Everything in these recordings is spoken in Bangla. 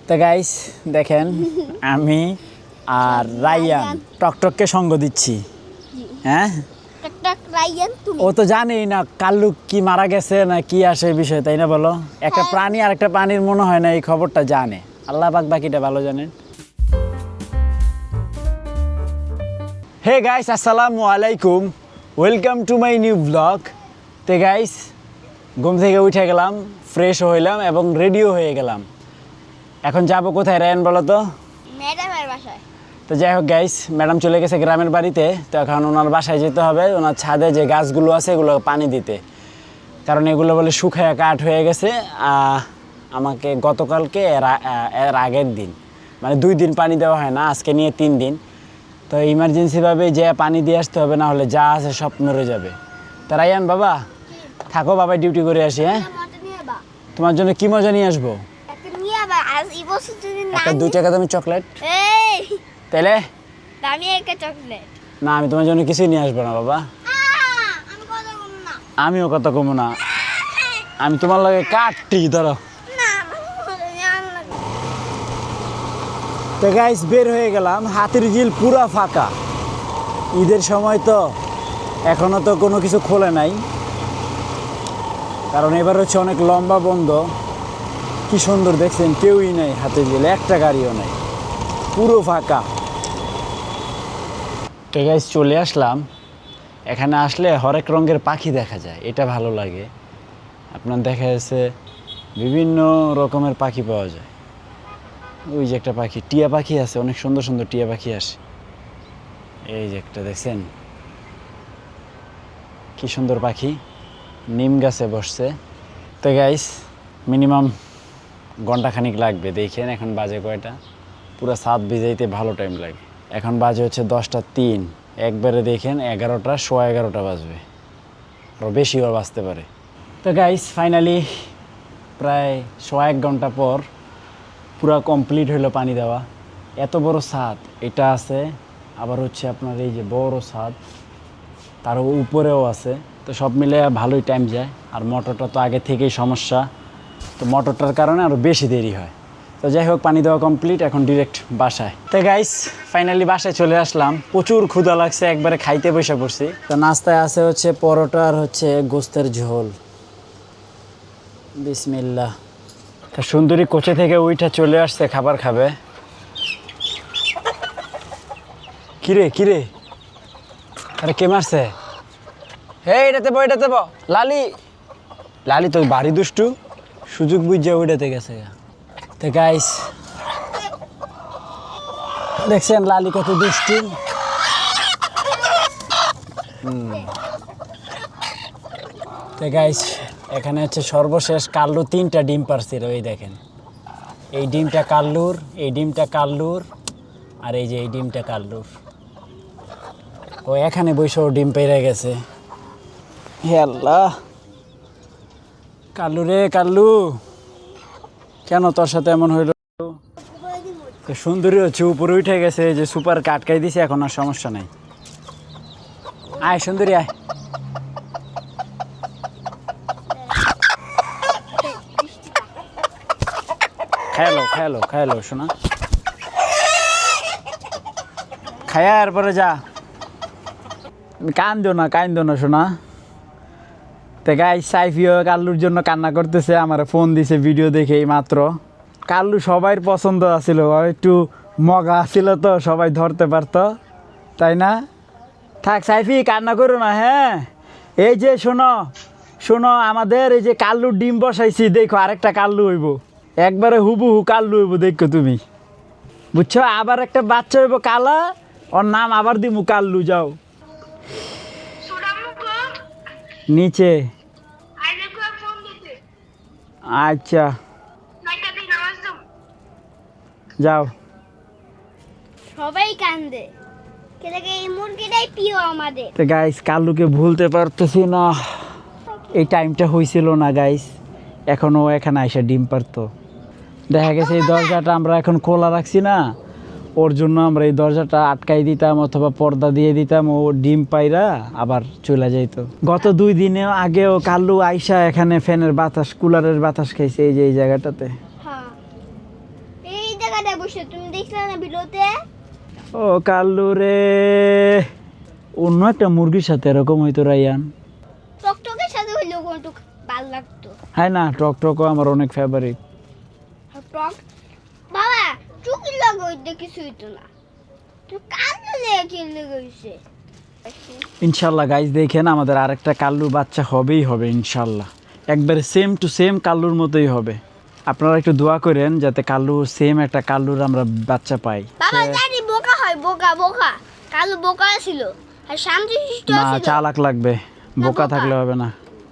তো গাইস দেখেন আমি আর রায়ান টকটককে সঙ্গ দিচ্ছি। হ্যাঁ টকটক রায়ান তুমি ও তো জানেই না কাল্লু কি মারা গেছে না কি আসে বিষয়, তাই না বলো? একটা প্রাণী আর একটা প্রাণীর মনে হয় না এই খবরটা জানে, আল্লাহ পাক বাকিটা ভালো জানেন। হে গাইস আসসালামু আলাইকুম, welcome to my new blog. তে গাইস ঘুম থেকে উঠে গেলাম, ফ্রেশ হইলাম এবং রেডিও হয়ে গেলাম। এখন যাবো কোথায় রায়ান বলো তো? ম্যাডামের বাসায়। তো যাই হোক গাইস, ম্যাডাম চলে গেছে গ্রামের বাড়িতে, তো এখন ওনার বাসায় যেতে হবে, ওনার ছাদে যে গাছগুলো আছে এগুলো পানি দিতে, কারণ এগুলো বলে শুকায় কাঠ হয়ে গেছে। আমাকে গতকালকে এর আগের দিন মানে 2 দিন পানি দেওয়া হয় না, আজকে নিয়ে 3 দিন। তো ইমার্জেন্সিভাবে যে পানি দিয়ে আসতে হবে, না হলে যা আছে সব মরে যাবে। তা রায়ান বাবা থাকো, বাবা ডিউটি করে আসি। হ্যাঁ তোমার জন্য কি মজা নিয়ে আসবো? একটা 2 টাকা দামি চকলেট। তাইলে দামি একটা চকলেট না, আমি তোমার জন্য কিছুই নিয়ে আসবো না বাবা। আমিও কথা কমো না, আমি তোমার লাগে কাটটি ধরো। তো গাইস বের হয়ে গেলাম, হাতির ঝিল পুরা ফাঁকা। ঈদের সময় তো এখনো তো কোনো কিছু খোলে নাই, কারণ এবার হচ্ছে অনেক লম্বা বন্ধ। কি সুন্দর দেখছেন, কেউই নাই হাতির ঝিল, একটা গাড়িও নাই, পুরো ফাঁকা। তো গাইস চলে আসলাম, এখানে আসলে হরেক রঙের পাখি দেখা যায়, এটা ভালো লাগে। আপনার দেখা যাচ্ছে বিভিন্ন রকমের পাখি পাওয়া যায়। ওই যে একটা পাখি, টিয়া পাখি আছে, অনেক সুন্দর সুন্দর টিয়া পাখি আসে। এই যে একটা দেখছেন কি সুন্দর পাখি, নিম গাছে বসছে। তো গাইস মিনিমাম ঘন্টাখানিক লাগবে, দেখেন এখন বাজে কয়টা, পুরো ছাদ ভিজাইতে ভালো টাইম লাগে। এখন বাজে হচ্ছে 10:03, একবারে দেখেন 11টা 11:15 বাজবে, আরও বেশিও বাজতে পারে। তো গাইস ফাইনালি প্রায় 1.5 ঘন্টা পর পুরা কমপ্লিট হলো পানি দেওয়া। এত বড় ছাদ এটা আছে, আবার হচ্ছে আপনার এই যে বড় ছাদ তার উপরেও আছে, তো সব মিলে ভালোই টাইম যায়। আর মোটরটা তো আগে থেকেই সমস্যা, তো মোটরটার কারণে আরও বেশি দেরি হয়। তো যাই হোক পানি দেওয়া কমপ্লিট, এখন ডিরেক্ট বাসায়। তো গাইস ফাইনালি বাসায় চলে আসলাম, প্রচুর ক্ষুধা লাগছে, একবারে খাইতে বসে পড়ছি। তো নাস্তায় আছে হচ্ছে পরোটা আর হচ্ছে গোস্তের ঝোল। বিসমিল্লাহ। তা সুন্দরী কোচে থেকে ওইটা চলে আসছে খাবার খাবে। কিরে কিরে, আরে কে মারছে? হে এটাতে বো, এটাতে বো। লালি লালি তো বাড়ি দুষ্টু, সুযোগ বুঝছে ওইটাতে গেছে। তো গাইস দেখছেন লালি কত দুষ্টু। তো গাইস এখানে হচ্ছে সর্বশেষ কাল্লু 3টা ডিম পারছিল, এই দেখেন। এই ডিমটা কাল্লুর, এই ডিমটা কাল্লুর, আর এই যে এই ডিমটা কাল্লুর। ও এখানে বসেও ডিম পেরে গেছে। হে আল্লাহ, কাল্লু রে কাল্লু, কেন তোর সাথে এমন হইল? সুন্দরী হচ্ছে উপরে উঠে গেছে, যে সুপার কাটকাই দিছে, এখন আর সমস্যা নাই। আয় সুন্দরী আয়। খেলো খেলো খেলো শোনা, খায়া এরপরে যা, কান্দো না শোনা। তো গাইস সাইফিও কাল্লুর জন্য কান্না করতেছে, আমার ফোন দিছে ভিডিও দেখে এই মাত্র। কাল্লু সবাইয়ের পছন্দ আছিল, একটু মগা আছিল তো সবাই ধরতে পারতো, তাই না? থাক সাইফি কান্না করো না। হ্যাঁ এই যে শোনো শোনো, আমাদের এই যে কাল্লুর ডিম বসাইছি, দেখো আরেকটা কাল্লু হইব, একবারে হুবহু কাল্লু হইব, দেখো তুমি, বুঝছো? আবার একটা বাচ্চা হইব কালা, ওর নাম আবার দিমু কাল্লু। যাও নিচে। আচ্ছা যাও। সবাই কান্দে, এই মুরগিটাই প্রিয় আমাদের। তো গাইস কাল্লুকে ভুলতে পারতেছি না, এই টাইমটা হয়েছিল না গাইস, এখনও এখানে আইসা ডিম পারতো। দেখা গেছে এই দরজাটা আমরা এখন খোলা রাখছি না, ওর জন্য আমরা এই দরজাটা আটকাই দিতাম অথবা পর্দা দিয়ে দিতাম, ও ডিম পাইরা আবার চলে যাইতো। গত 2 দিনে আগেও কাল্লু আইসা এখানে ফ্যানের বাতাস, কুলারের বাতাস খাইছে, এই যে এই জায়গাটাতে। এই জায়গাটায় বসে তুমি দেখলে না ভিডিওতে? ও কাল্লু রে, অন্য একটা মুরগির সাথে এরকম হইতো রায়ান। টকটকের সাথে হইলেও কোনটুক ভালো লাগতো। হ্যাঁ না, টক টকও আমার অনেক ফেভারিট। আর টক বাবা চুকি লাগে ওইটা কিছু হইতো না, তুই কান্দে লেগে কি লেগে হইছে। ইনশাল্লাহ গাইজ দেখেন আমাদের আরেকটা কাল্লুর বাচ্চা হবেই হবে ইনশাল্লাহ, একবারে সেম টু সেম কাল্লুর মতোই হবে। আপনারা একটু দোয়া করেন যাতে কাল্লু সেম একটা কাল্লুর আমরা বাচ্চা পাই। বাবা জানি বোকা হয়, বোকা বোকা কালো বোকা ছিল আর শান্তশিষ্ট না, ছিল। চালাক লাগবে, বোকা বোকা। থাকলে হবে না,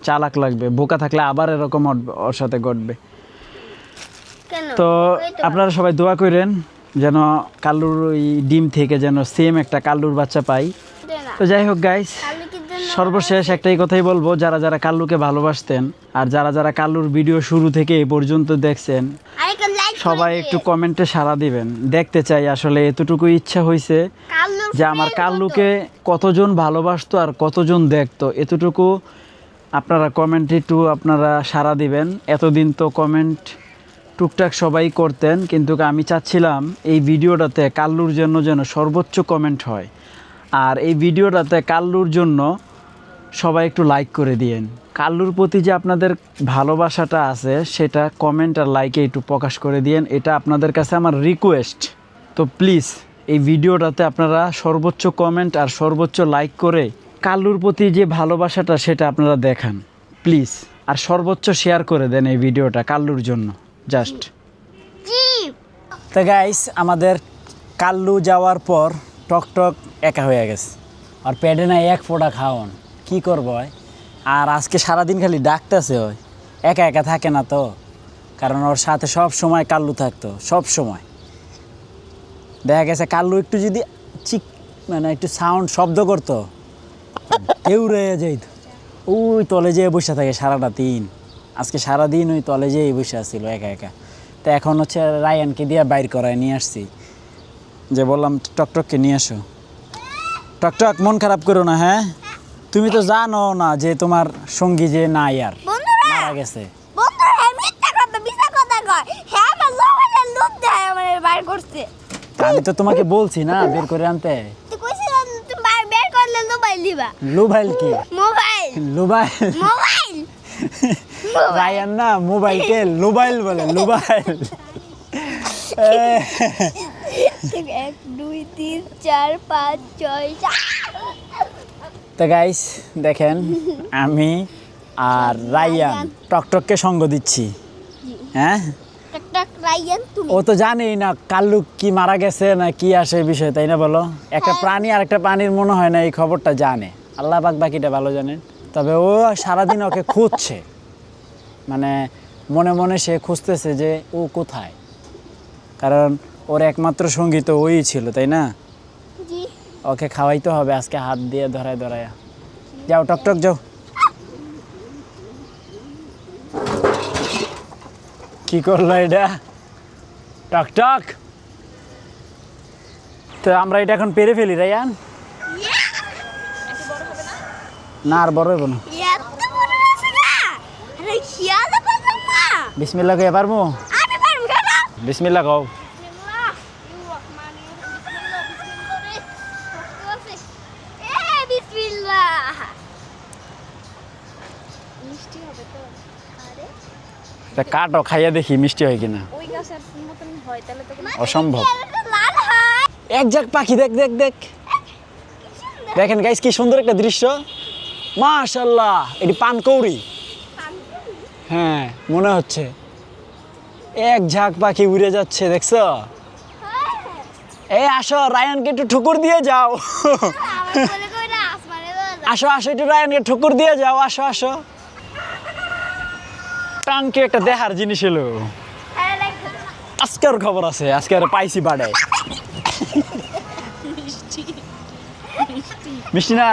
চালাক লাগবে। বোকা থাকলে আবার এরকম ওর সাথে ঘটবে। কেন তো ওই তো আপনারা সবাই দোয়া করেন যেন কাল্লুর ওই ডিম থেকে যেন সেম একটা কাল্লুর বাচ্চা পাই। দে না। তো যাই হোক গাইস, কালো কি জন্য সর্বশেষ একটাই কথাই বলবো, যারা যারা কাল্লুকে ভালোবাসতেন আর যারা যারা কাল্লুর ভিডিও শুরু থেকে এই পর্যন্ত দেখছেন, আরেকটা লাইক সবাই একটু কমেন্টে সাড়া দিবেন। দেখতে চাই আসলে এতটুকু ইচ্ছা হয়েছে কালোর যে আমার কাল্লুকে কতজন ভালোবাসতো আর কতজন দেখতো, এতটুকু আপনারা কমেন্টে একটু আপনারা সাড়া দিবেন। এতদিন তো কমেন্ট টুকটাক সবাই করতেন, কিন্তু আমি চাচ্ছিলাম এই ভিডিওটাতে কাল্লুর জন্য যেন সর্বোচ্চ কমেন্ট হয়। আর এই ভিডিওটাতে কাল্লুর জন্য সবাই একটু লাইক করে দিয়েন। কাল্লুর প্রতি যে আপনাদের ভালোবাসাটা আছে সেটা কমেন্ট আর লাইকে একটু প্রকাশ করে দিয়েন, এটা আপনাদের কাছে আমার রিকোয়েস্ট। তো প্লিজ এই ভিডিওটাতে আপনারা সর্বোচ্চ কমেন্ট আর সর্বোচ্চ লাইক করে কাল্লুর প্রতি যে ভালোবাসাটা সেটা আপনারা দেখান প্লিজ। আর সর্বোচ্চ শেয়ার করে দেন এই ভিডিওটা কাল্লুর জন্য জাস্ট। জি তো গাইস, আমাদের কাল্লু যাওয়ার পর টকটক একা হয়ে গেছে, আর পেটে না এক ফোঁটা খাওয়ান, কি করবো হয়। আর আজকে সারাদিন খালি ডাকতেছে, ওই একা একা থাকে না তো, কারণ ওর সাথে সব সময় কাল্লু থাকতো, সব সময়। দেখা গেছে কাল্লু একটু যদি মানে একটু সাউন্ড শব্দ করতো কেউ রয়ে যাইত, ওই তলে যেয়ে বসে থাকে সারাটা দিন। আজকে সারাদিন ওই তলে যেয়ে বসে আসছিল একা একা। তো এখন হচ্ছে রায়ানকে দিয়ে বাইর করায় নিয়ে আসছি, যে বললাম টকটককে নিয়ে আসো। টকটক মন খারাপ করো না, হ্যাঁ তুমি তো জানো না যে তোমার সঙ্গী যে নাই আর বন্ধুরা মারা গেছে। বন্ধুরা হ্যাঁ মিথ্যা কথা মিথ্যা কথা কয়, হ্যাঁ আমার লোকের লোক দেয় আমার বাইর করছে। আমি তো তোমাকে বলছি না বের করে আনতে। তুই কইছিস তুমি বের করলে মোবাইল দিবা। মোবাইল কি? মোবাইল মোবাইল মোবাইল রায়ান না মোবাইলকে মোবাইল বলে, মোবাইল। 1 2 3 4 5 6 7। তো গাইস দেখেন, আমি আর রায়ান টকটককে সঙ্গ দিচ্ছি। হ্যাঁ, টক রায়ান তুমি ও তো জানেই না কাল্লু কি মারা গেছে না কি আসে বিষয়, তাই না বলো? একটা প্রাণী আর একটা প্রাণীর মনে হয় না এই খবরটা জানে, আল্লাহ পাক বাকিটা ভালো জানেন। তবে ও সারাদিন ওকে খুঁজছে, মানে মনে মনে সে খুঁজতেছে যে ও কোথায়, কারণ ওর একমাত্র সঙ্গী তো ওই ছিল, তাই না? জি ওকে খাওয়াইতে হবে আজকে, হাত দিয়ে ধরায় ধরায়। যাও টকটক যাও। কি করলো এটা টকটক? তো আমরা এটা এখন পেরে ফেলি রায়ান, না আর বড় হইব না। এত বড় আছে না, আরে শিয়ালে পারলাম না। বিসমিল্লাহ কইয়া পারবো? আমি পারবো কেন? বিসমিল্লাহ কও। বিসমিল্লাহ বিসমিল্লাহ। মিষ্টি হবে তো? আরে এটা কাটো, খাইয়া দেখি মিষ্টি হয় কিনা। ওই গাছের মতন হয় তাহলে তো অসম্ভব। লাল হয়। এক ঝাঁক পাখি, দেখ দেখ দেখ, দেখেন গাইস কি সুন্দর একটা দৃশ্য, মাশাআল্লাহ। এটি পানকৌড়ি, হ্যাঁ মনে হচ্ছে। এক ঝাঁক পাখি উড়ে যাচ্ছে, দেখছো? এই আসো রায়ানকে একটু ঠুকুর দিয়ে যাও। আমার বলে কই না আসমানে যায়। আসো আসো, একটু রায়ানকে ঠুকুর দিয়ে যাও, আসো আসো। টাঙ্কি একটা দেখার জিনিস এলো, আরে লাইক আজকের খবর আছে, আজকে আর পাইছি বাড়ে। মিষ্টি না,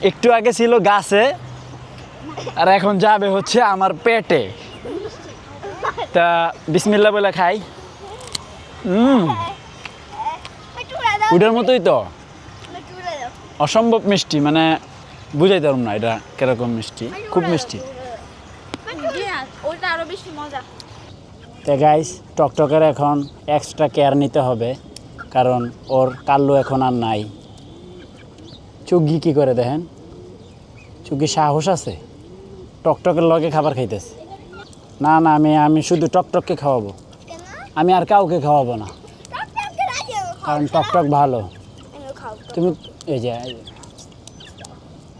একটু আগে ছিল গাছে আর এখন যাবে হচ্ছে আমার পেটে। তা বিসমিল্লাহ বলে খাই। ওটার মতোই তো, অসম্ভব মিষ্টি, মানে বুঝাইতে পারব না এটা কিরকম মিষ্টি, খুব মিষ্টি। ওইটা আরো বেশি মজা। তো গাইস টকটকের এখন এক্সট্রা কেয়ার নিতে হবে, কারণ ওর কাল্লু এখন আর নাই। চুগি কি করে দেখেন, চুগি সাহস আছে, টকটকের লগে খাবার খাইতেছে। না না, আমি শুধু টকটককে খাওয়াবো, কেন? আমি আর কাউকে খাওয়াবো না, টকটককে রাজি হবে, খাও কারণ না? টকটক ভালো। আমিও খাও তো। তুমি এই যে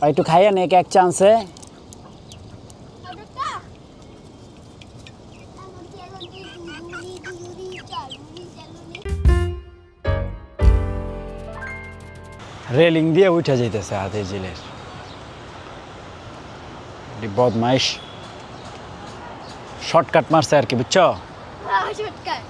একটু খাইয়া নে এক চান্সে। টকটক। আগন্তি, আগন্তি, দুলুরি, দুলুরি, চালুরি, চালুরি। রেলিং দিয়ে উঠে যাইতেছে হাতে জিলের বদমাইশ, শর্টকাট মারছে আর কি, বুঝছো? শর্টকাট।